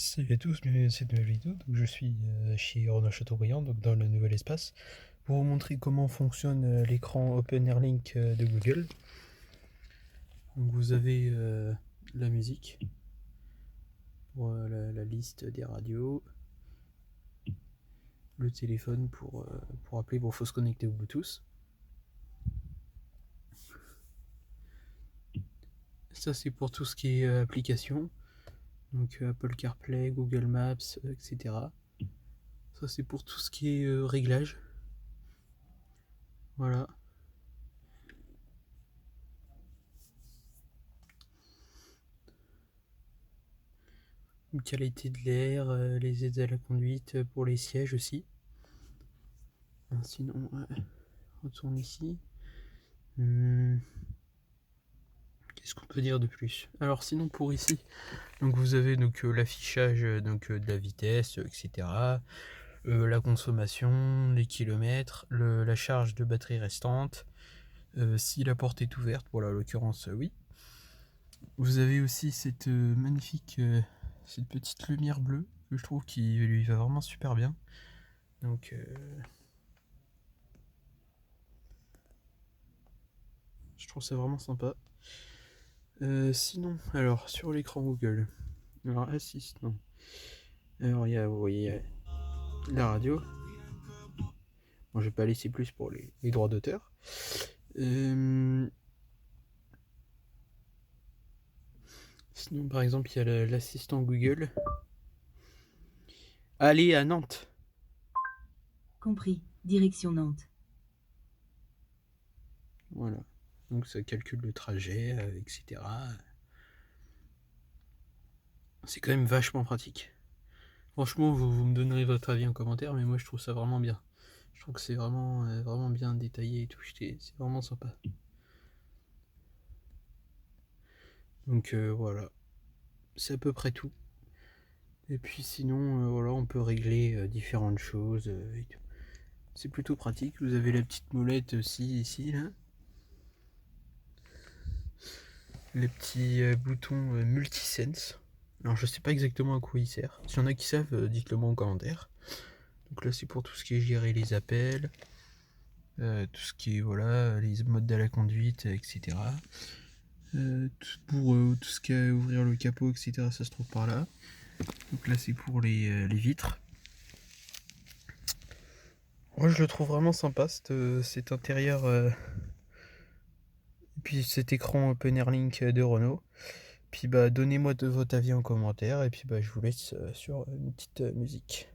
Salut à tous, bienvenue dans cette nouvelle vidéo. Donc, je suis chez Renault Chateaubriand, donc dans le nouvel espace, pour vous montrer comment fonctionne l'écran Open Air Link de Google. Donc, vous avez la musique pour la liste des radios, le téléphone pour appeler. Bon, faut se connecter au Bluetooth. Ça, c'est pour tout ce qui est application, donc Apple CarPlay, Google Maps, etc. Ça, c'est pour tout ce qui est réglage. Voilà. Qualité de l'air, les aides à la conduite pour les sièges aussi. Sinon, on retourne ici. Qu'est-ce qu'on peut dire de plus? Alors sinon pour ici, donc vous avez donc l'affichage de la vitesse, etc. La consommation, les kilomètres, la charge de batterie restante, si la porte est ouverte, voilà, en l'occurrence oui. Vous avez aussi cette magnifique, cette petite lumière bleue que je trouve qui lui va vraiment super bien. Donc je trouve ça vraiment sympa. Sinon, alors sur l'écran Google, alors assistant. Alors il y a, vous voyez, la radio. Bon, je vais pas laisser plus pour les droits d'auteur. Sinon, par exemple, il y a l'assistant Google. Allez à Nantes. Compris. Direction Nantes. Voilà. Donc ça calcule le trajet, etc. C'est quand même vachement pratique. Franchement, vous me donnerez votre avis en commentaire, mais moi je trouve ça vraiment bien. Je trouve que c'est vraiment bien détaillé et tout. C'est vraiment sympa. Donc voilà. C'est à peu près tout. Et puis sinon, voilà, on peut régler différentes choses et tout. C'est plutôt pratique. Vous avez la petite molette aussi ici, là. Les petits boutons multisense. Alors je sais pas exactement à quoi il sert. S'il y en a qui savent, dites-le moi en commentaire. Donc là c'est pour tout ce qui est gérer les appels, tout ce qui est voilà, les modes de la conduite, etc. Pour tout ce qui est ouvrir le capot, etc. Ça se trouve par là. Donc là c'est pour les vitres. Moi je le trouve vraiment sympa cet intérieur et puis cet écran Open Air Link de Renault. Puis bah donnez-moi de votre avis en commentaire et puis bah je vous laisse sur une petite musique.